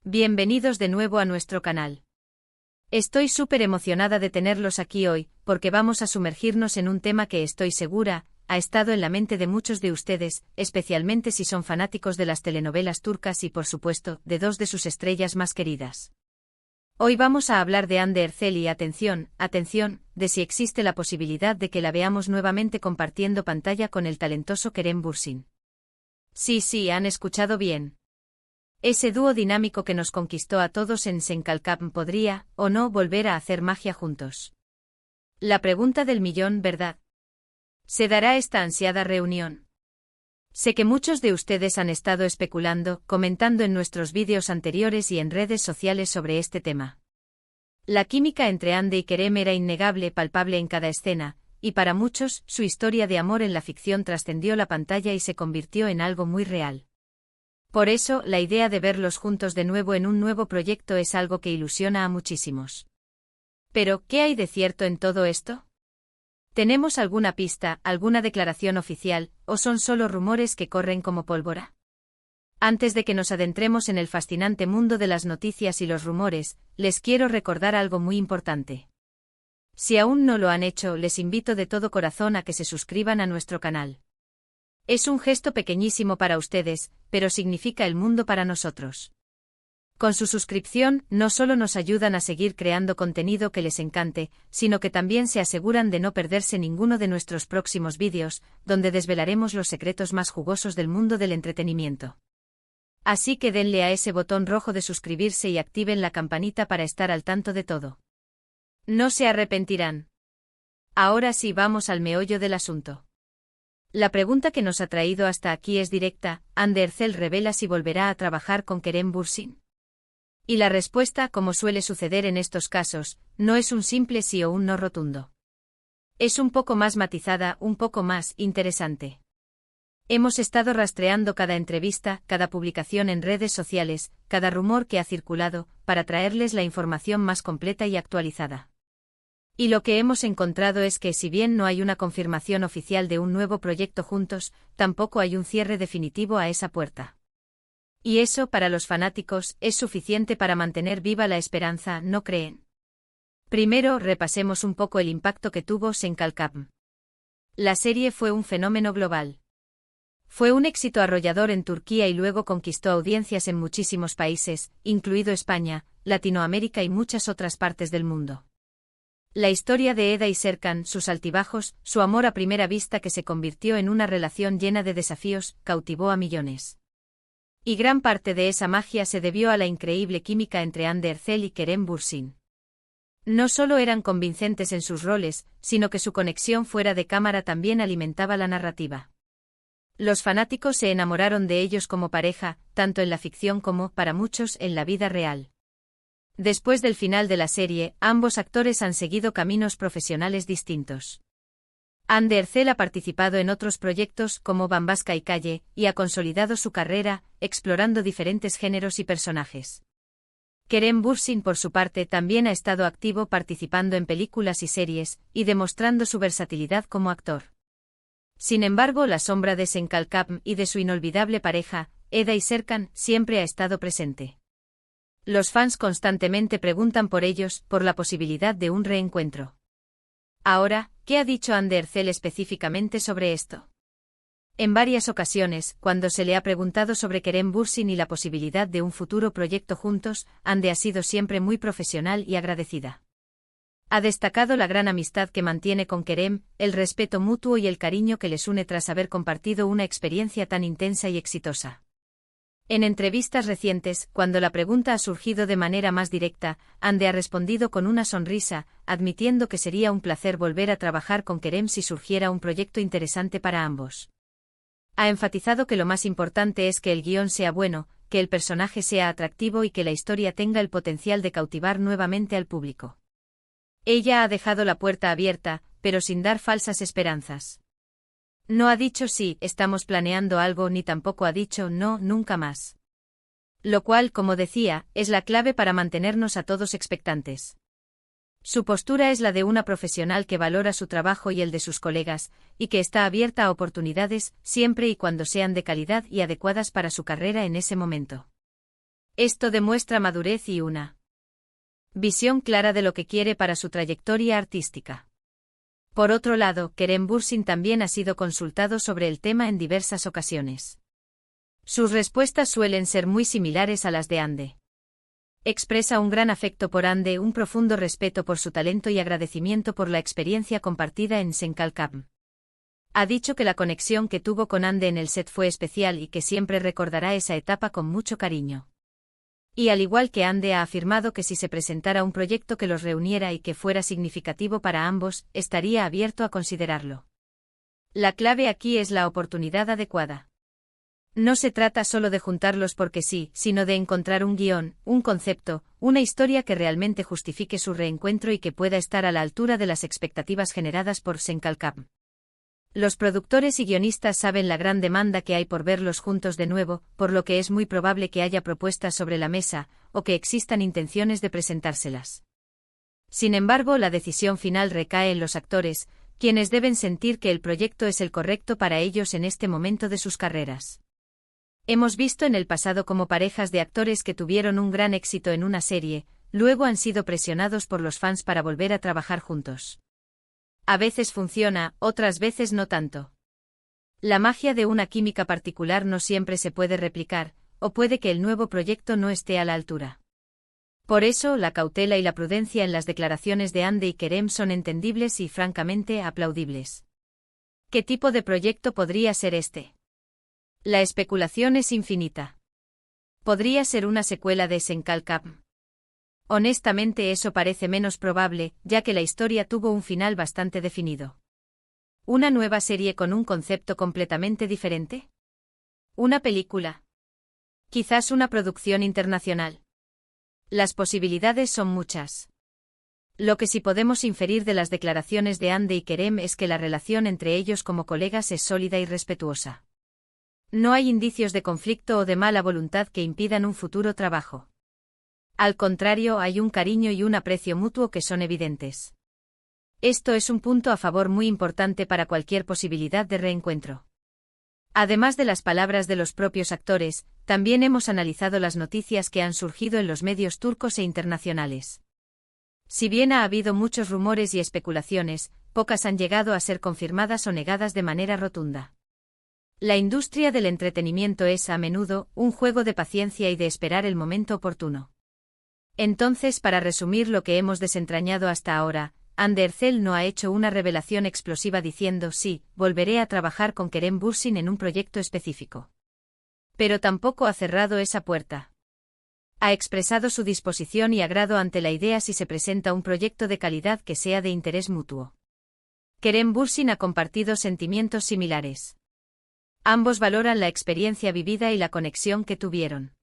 Bienvenidos de nuevo a nuestro canal. Estoy súper emocionada de tenerlos aquí hoy, porque vamos a sumergirnos en un tema que estoy segura, ha estado en la mente de muchos de ustedes, especialmente si son fanáticos de las telenovelas turcas y por supuesto, de dos de sus estrellas más queridas. Hoy vamos a hablar de Hande Erçel y atención, de si existe la posibilidad de que la veamos nuevamente compartiendo pantalla con el talentoso Kerem Bürsin. Sí, han escuchado bien. Ese dúo dinámico que nos conquistó a todos en Senkalkam podría, o no, volver a hacer magia juntos. La pregunta del millón, ¿verdad? ¿Se dará esta ansiada reunión? Sé que muchos de ustedes han estado especulando, comentando en nuestros vídeos anteriores y en redes sociales sobre este tema. La química entre Hande y Kerem era innegable, palpable en cada escena, y para muchos, su historia de amor en la ficción trascendió la pantalla y se convirtió en algo muy real. Por eso, la idea de verlos juntos de nuevo en un nuevo proyecto es algo que ilusiona a muchísimos. Pero, ¿qué hay de cierto en todo esto? ¿Tenemos alguna pista, alguna declaración oficial, o son solo rumores que corren como pólvora? Antes de que nos adentremos en el fascinante mundo de las noticias y los rumores, les quiero recordar algo muy importante. Si aún no lo han hecho, les invito de todo corazón a que se suscriban a nuestro canal. Es un gesto pequeñísimo para ustedes, pero significa el mundo para nosotros. Con su suscripción, no solo nos ayudan a seguir creando contenido que les encante, sino que también se aseguran de no perderse ninguno de nuestros próximos vídeos, donde desvelaremos los secretos más jugosos del mundo del entretenimiento. Así que denle a ese botón rojo de suscribirse y activen la campanita para estar al tanto de todo. No se arrepentirán. Ahora sí, vamos al meollo del asunto. La pregunta que nos ha traído hasta aquí es directa: ¿Hande Erçel revela si volverá a trabajar con Kerem Bürsin? Y la respuesta, como suele suceder en estos casos, no es un simple sí o un no rotundo. Es un poco más matizada, un poco más interesante. Hemos estado rastreando cada entrevista, cada publicación en redes sociales, cada rumor que ha circulado, para traerles la información más completa y actualizada. Y lo que hemos encontrado es que si bien no hay una confirmación oficial de un nuevo proyecto juntos, tampoco hay un cierre definitivo a esa puerta. Y eso, para los fanáticos, es suficiente para mantener viva la esperanza, ¿no creen? Primero, repasemos un poco el impacto que tuvo Senkalkam. La serie fue un fenómeno global. Fue un éxito arrollador en Turquía y luego conquistó audiencias en muchísimos países, incluido España, Latinoamérica y muchas otras partes del mundo. La historia de Eda y Serkan, sus altibajos, su amor a primera vista que se convirtió en una relación llena de desafíos, cautivó a millones. Y gran parte de esa magia se debió a la increíble química entre Hande Erçel y Kerem Bürsin. No solo eran convincentes en sus roles, sino que su conexión fuera de cámara también alimentaba la narrativa. Los fanáticos se enamoraron de ellos como pareja, tanto en la ficción como, para muchos, en la vida real. Después del final de la serie, ambos actores han seguido caminos profesionales distintos. Hande Erçel ha participado en otros proyectos como Bambaşka Hikaye, y ha consolidado su carrera, explorando diferentes géneros y personajes. Kerem Bürsin, por su parte, también ha estado activo participando en películas y series, y demostrando su versatilidad como actor. Sin embargo, la sombra de Senkalkam y de su inolvidable pareja, Eda y Serkan, siempre ha estado presente. Los fans constantemente preguntan por ellos, por la posibilidad de un reencuentro. Ahora, ¿qué ha dicho Hande Erçel específicamente sobre esto? En varias ocasiones, cuando se le ha preguntado sobre Kerem Bürsin y la posibilidad de un futuro proyecto juntos, Hande ha sido siempre muy profesional y agradecida. Ha destacado la gran amistad que mantiene con Kerem, el respeto mutuo y el cariño que les une tras haber compartido una experiencia tan intensa y exitosa. En entrevistas recientes, cuando la pregunta ha surgido de manera más directa, Hande ha respondido con una sonrisa, admitiendo que sería un placer volver a trabajar con Kerem si surgiera un proyecto interesante para ambos. Ha enfatizado que lo más importante es que el guión sea bueno, que el personaje sea atractivo y que la historia tenga el potencial de cautivar nuevamente al público. Ella ha dejado la puerta abierta, pero sin dar falsas esperanzas. No ha dicho sí, estamos planeando algo, ni tampoco ha dicho no, nunca más. Lo cual, como decía, es la clave para mantenernos a todos expectantes. Su postura es la de una profesional que valora su trabajo y el de sus colegas, y que está abierta a oportunidades, siempre y cuando sean de calidad y adecuadas para su carrera en ese momento. Esto demuestra madurez y una visión clara de lo que quiere para su trayectoria artística. Por otro lado, Kerem Bürsin también ha sido consultado sobre el tema en diversas ocasiones. Sus respuestas suelen ser muy similares a las de Hande. Expresa un gran afecto por Hande, un profundo respeto por su talento y agradecimiento por la experiencia compartida en Senkalkam. Ha dicho que la conexión que tuvo con Hande en el set fue especial y que siempre recordará esa etapa con mucho cariño. Y al igual que Hande ha afirmado que si se presentara un proyecto que los reuniera y que fuera significativo para ambos, estaría abierto a considerarlo. La clave aquí es la oportunidad adecuada. No se trata solo de juntarlos porque sí, sino de encontrar un guión, un concepto, una historia que realmente justifique su reencuentro y que pueda estar a la altura de las expectativas generadas por Senkalkam. Los productores y guionistas saben la gran demanda que hay por verlos juntos de nuevo, por lo que es muy probable que haya propuestas sobre la mesa, o que existan intenciones de presentárselas. Sin embargo, la decisión final recae en los actores, quienes deben sentir que el proyecto es el correcto para ellos en este momento de sus carreras. Hemos visto en el pasado cómo parejas de actores que tuvieron un gran éxito en una serie, luego han sido presionados por los fans para volver a trabajar juntos. A veces funciona, otras veces no tanto. La magia de una química particular no siempre se puede replicar, o puede que el nuevo proyecto no esté a la altura. Por eso, la cautela y la prudencia en las declaraciones de Hande y Kerem son entendibles y francamente aplaudibles. ¿Qué tipo de proyecto podría ser este? La especulación es infinita. ¿Podría ser una secuela de Senkalkam? Honestamente eso parece menos probable, ya que la historia tuvo un final bastante definido. ¿Una nueva serie con un concepto completamente diferente? ¿Una película? ¿Quizás una producción internacional? Las posibilidades son muchas. Lo que sí podemos inferir de las declaraciones de Hande y Kerem es que la relación entre ellos como colegas es sólida y respetuosa. No hay indicios de conflicto o de mala voluntad que impidan un futuro trabajo. Al contrario, hay un cariño y un aprecio mutuo que son evidentes. Esto es un punto a favor muy importante para cualquier posibilidad de reencuentro. Además de las palabras de los propios actores, también hemos analizado las noticias que han surgido en los medios turcos e internacionales. Si bien ha habido muchos rumores y especulaciones, pocas han llegado a ser confirmadas o negadas de manera rotunda. La industria del entretenimiento es, a menudo, un juego de paciencia y de esperar el momento oportuno. Entonces, para resumir lo que hemos desentrañado hasta ahora, Hande Erçel no ha hecho una revelación explosiva diciendo sí, volveré a trabajar con Kerem Bürsin en un proyecto específico. Pero tampoco ha cerrado esa puerta. Ha expresado su disposición y agrado ante la idea si se presenta un proyecto de calidad que sea de interés mutuo. Kerem Bürsin ha compartido sentimientos similares. Ambos valoran la experiencia vivida y la conexión que tuvieron.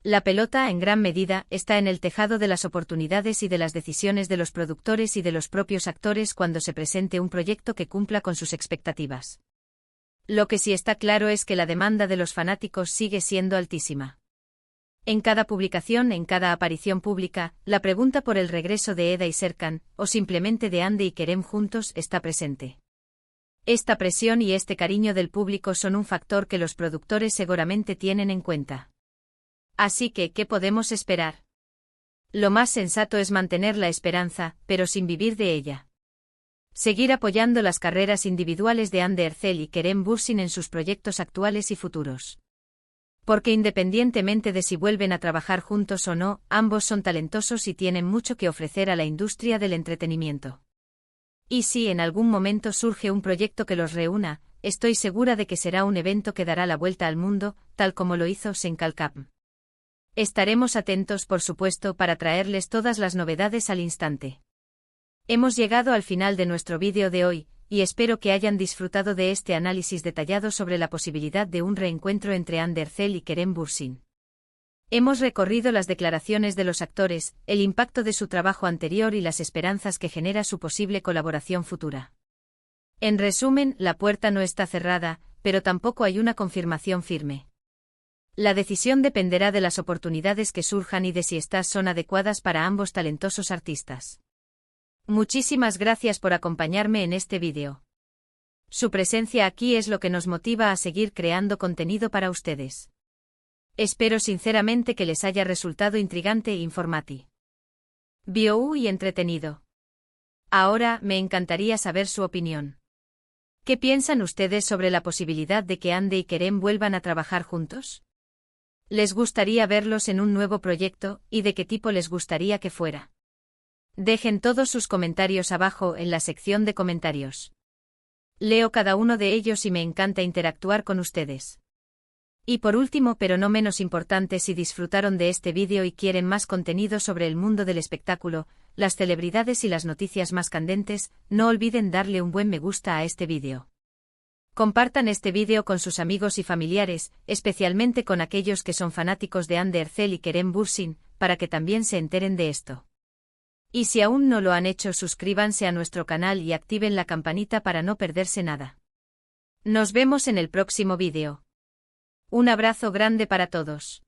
La pelota, en gran medida, está en el tejado de las oportunidades y de las decisiones de los productores y de los propios actores cuando se presente un proyecto que cumpla con sus expectativas. Lo que sí está claro es que la demanda de los fanáticos sigue siendo altísima. En cada publicación, en cada aparición pública, la pregunta por el regreso de Eda y Serkan, o simplemente de Hande y Kerem juntos, está presente. Esta presión y este cariño del público son un factor que los productores seguramente tienen en cuenta. Así que, ¿qué podemos esperar? Lo más sensato es mantener la esperanza, pero sin vivir de ella. Seguir apoyando las carreras individuales de Hande Erçel y Kerem Bürsin en sus proyectos actuales y futuros. Porque independientemente de si vuelven a trabajar juntos o no, ambos son talentosos y tienen mucho que ofrecer a la industria del entretenimiento. Y si en algún momento surge un proyecto que los reúna, estoy segura de que será un evento que dará la vuelta al mundo, tal como lo hizo Senkalkam. Estaremos atentos, por supuesto, para traerles todas las novedades al instante. Hemos llegado al final de nuestro vídeo de hoy, y espero que hayan disfrutado de este análisis detallado sobre la posibilidad de un reencuentro entre Hande Erçel y Kerem Bürsin. Hemos recorrido las declaraciones de los actores, el impacto de su trabajo anterior y las esperanzas que genera su posible colaboración futura. En resumen, la puerta no está cerrada, pero tampoco hay una confirmación firme. La decisión dependerá de las oportunidades que surjan y de si estas son adecuadas para ambos talentosos artistas. Muchísimas gracias por acompañarme en este vídeo. Su presencia aquí es lo que nos motiva a seguir creando contenido para ustedes. Espero sinceramente que les haya resultado intrigante e informativo y entretenido. Ahora, me encantaría saber su opinión. ¿Qué piensan ustedes sobre la posibilidad de que Ande y Kerem vuelvan a trabajar juntos? ¿Les gustaría verlos en un nuevo proyecto, y de qué tipo les gustaría que fuera? Dejen todos sus comentarios abajo en la sección de comentarios. Leo cada uno de ellos y me encanta interactuar con ustedes. Y por último, pero no menos importante, si disfrutaron de este vídeo y quieren más contenido sobre el mundo del espectáculo, las celebridades y las noticias más candentes, no olviden darle un buen me gusta a este vídeo. Compartan este vídeo con sus amigos y familiares, especialmente con aquellos que son fanáticos de Hande Erçel y Kerem Bürsin, para que también se enteren de esto. Y si aún no lo han hecho, suscríbanse a nuestro canal y activen la campanita para no perderse nada. Nos vemos en el próximo vídeo. Un abrazo grande para todos.